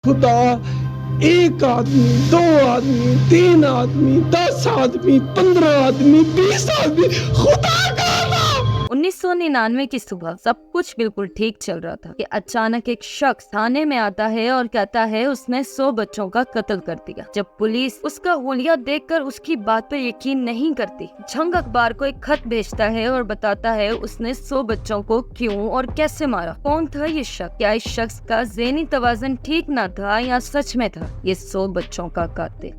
खुदा, एक आदमी, 2 आदमी, 3 आदमी, 10 आदमी, 15 आदमी, 20 आदमी, खुदा का नाम। 1999 की सुबह सब कुछ बिल्कुल ठीक चल रहा था कि अचानक एक शख्स थाने में आता है और कहता है उसने 100 बच्चों का कत्ल कर दिया। जब पुलिस उसका हुलिया देखकर उसकी बात पर यकीन नहीं करती, झंग अखबार को एक खत भेजता है और बताता है उसने 100 बच्चों को क्यों और कैसे मारा। कौन था ये शख्स? क्या इस शख्स का ज़हनी तवाज़ुन ठीक न था या सच में था ये 100 बच्चों का कातिल?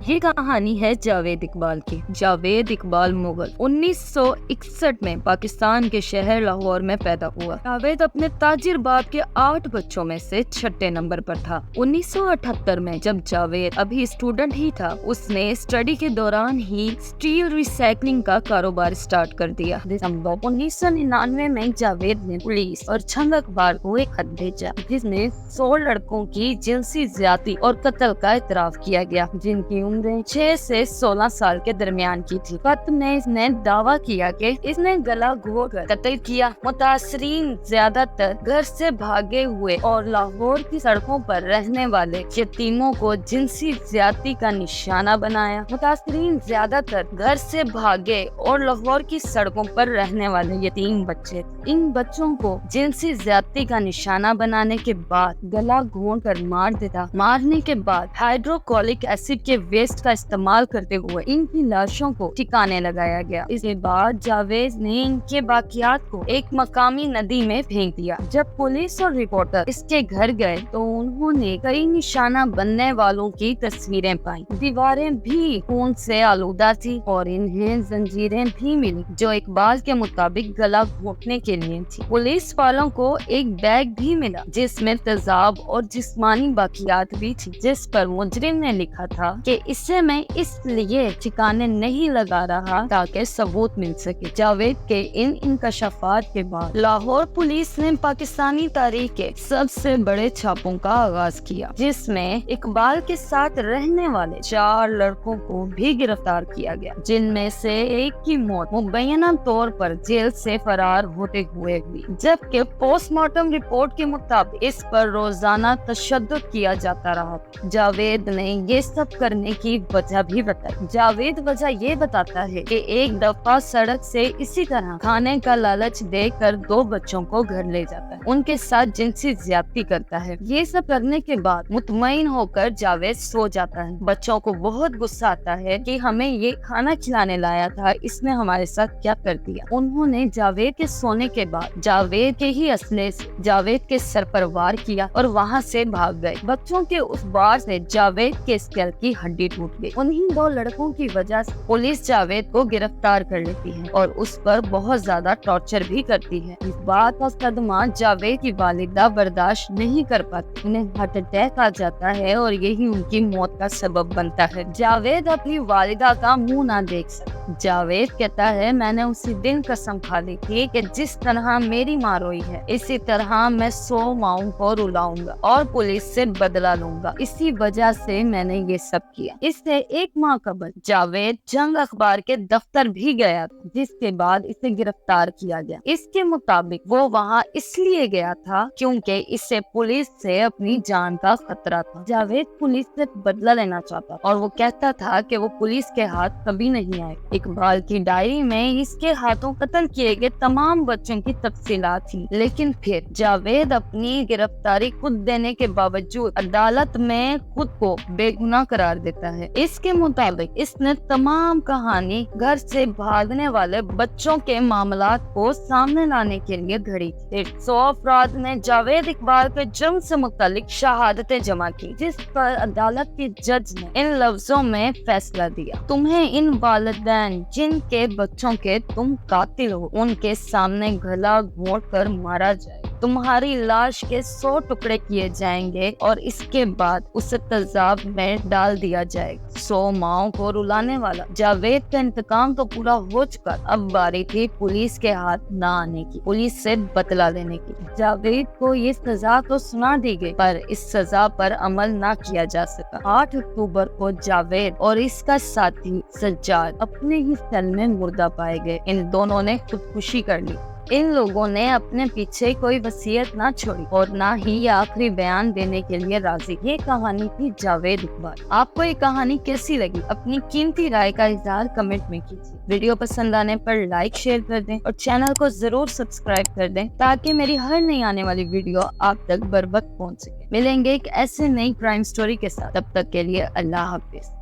ये कहानी है जावेद इकबाल की। जावेद इकबाल मुगल 1961 में पाकिस्तान के शहर लाहौर में पैदा हुआ। जावेद अपने ताजिर बाप के 8 बच्चों में से 6ठे नंबर पर था। 1978 में जब जावेद अभी स्टूडेंट ही था, उसने स्टडी के दौरान ही स्टील रिसाइकलिंग का कारोबार स्टार्ट कर दिया। दिसंबर 1999 में जावेद ने पुलिस और झंग अखबार को एक खत भेजा जिसमें 100 लड़कों की जिनसी ज्यादती और कत्ल का इतराफ किया गया, जिनकी 6 से 16 साल के दरमियान की थी। खत में इसने दावा किया कि इसने गला घोंटकर कत्ल किया। मुतासरीन ज्यादातर घर से भागे हुए और लाहौर की सड़कों पर रहने वाले यतीमों को जिनसी ज्यादती का निशाना बनाया। मुतासरीन ज्यादातर घर से भागे और लाहौर की सड़कों पर रहने वाले यतीम बच्चे। इन बच्चों को जिनसी ज्यादती का निशाना बनाने के बाद गला घोंटकर मार देता। मारने के बाद हाइड्रोक्लोरिक एसिड के वेस्ट का इस्तेमाल करते हुए इनकी लाशों को ठिकाने लगाया गया। इसके बाद जावेद ने इनके बाकियात को एक मकामी नदी में फेंक दिया। जब पुलिस और रिपोर्टर इसके घर गए तो उन्होंने कई निशाना बनने वालों की तस्वीरें पाई। दीवारें भी खून से आलूदा थी और इन्हें जंजीरें भी मिली जो इकबाल के मुताबिक गला घोंटने के लिए थी। पुलिस वालों को एक बैग भी मिला जिसमें तेजाब और जिस्मानी बाकियात भी थी, जिस पर मुजरिम ने लिखा था कि इससे मैं इसलिए ठिकाने नहीं लगा रहा ताकि सबूत मिल सके। जावेद के इन इंकशाफात के बाद लाहौर पुलिस ने पाकिस्तानी तारीख के सबसे बड़े छापों का आगाज किया, जिसमें इकबाल के साथ रहने वाले 4 लड़कों को भी गिरफ्तार किया गया, जिनमें से एक की मौत मुबैना तौर पर जेल से फरार होते हुए हुई, जबकि पोस्टमार्टम रिपोर्ट के मुताबिक इस पर रोजाना तशद्दुद किया जाता रहा। जावेद ने ये सब करने की वजह भी बताई। जावेद वजह ये बताता है कि एक दफा सड़क से इसी तरह खाने का लालच देकर 2 बच्चों को घर ले जाता है, उनके साथ जिनसी ज्यादती करता है। ये सब करने के बाद मुतमईन होकर जावेद सो जाता है। बच्चों को बहुत गुस्सा आता है कि हमें ये खाना खिलाने लाया था, इसने हमारे साथ क्या कर दिया। उन्होंने जावेद के सोने के बाद जावेद के ही असले से जावेद के सर पर वार किया और वहाँ से भाग गए। बच्चों के उस वार से जावेद के स्केल की हड्डी टूट गई। उन्हीं 2 लड़कों की वजह से पुलिस जावेद को गिरफ्तार कर लेती है और उस पर बहुत ज्यादा टॉर्चर भी करती है। इस बात का सदमा जावेद की वालिदा बर्दाश्त नहीं कर पाती। उन्हें हार्ट अटैक आ जाता है और यही उनकी मौत का सबब बनता है। जावेद अपनी वालिदा का मुंह ना देख सकता। जावेद कहता है, मैंने उसी दिन कसम खा ली थी कि जिस तरह मेरी माँ रोई है इसी तरह मैं 100 माओं को रुलाऊंगा और पुलिस से बदला लूंगा। इसी वजह से मैंने ये सब किया। इससे एक माह कबल जावेद झंग अखबार के दफ्तर भी गया, जिसके बाद इसे गिरफ्तार किया गया। इसके मुताबिक वो वहाँ इसलिए गया था क्योंकि इसे पुलिस से अपनी जान का खतरा था। जावेद पुलिस से बदला लेना चाहता और वो कहता था कि वो पुलिस के हाथ कभी नहीं आए। इकबाल की डायरी में इसके हाथों कत्ल किए गए तमाम बच्चों की तफसीलात थी, लेकिन फिर जावेद अपनी गिरफ्तारी खुद देने के बावजूद अदालत में खुद को बेगुनाह करार देता है। इसके मुताबिक इसने तमाम कहानी घर से भागने वाले बच्चों के मामलात को सामने लाने के लिए घड़ी। 100 अफराद ने जावेद इकबाल के जुर्म से मुतालिक शहादतें जमा की, जिस पर अदालत के जज ने इन लफ्जों में फैसला दिया, तुम्हें इन वालिदैन जिनके बच्चों के तुम कातिल हो उनके सामने गला घोंट कर मारा जाए। तुम्हारी लाश के 100 टुकड़े किए जाएंगे और इसके बाद उसे तेजाब में डाल दिया जाएगा। 100 माओं को रुलाने वाला जावेद का इंतकाम तो पूरा हो चुका। अब बारी थी पुलिस के हाथ ना आने की, पुलिस से बदला लेने की। जावेद को ये सजा तो सुना दी गई, पर इस सजा पर अमल ना किया जा सका। 8 अक्टूबर को जावेद और इसका साथी सज्जाद अपने ही सेल में मुर्दा पाए गए। इन दोनों ने खुदकुशी कर ली। इन लोगों ने अपने पीछे कोई वसीयत ना छोड़ी और ना ही ये आखिरी बयान देने के लिए राजी। ये कहानी थी जावेद इकबाल। आपको ये कहानी कैसी लगी? अपनी कीमती राय का इजहार कमेंट में कीजिए। वीडियो पसंद आने पर लाइक शेयर कर दें और चैनल को जरूर सब्सक्राइब कर दें ताकि मेरी हर नई आने वाली वीडियो आप तक बर वक्त पहुंच सके। मिलेंगे एक ऐसे नई क्राइम स्टोरी के साथ, तब तक के लिए अल्लाह हाफिज।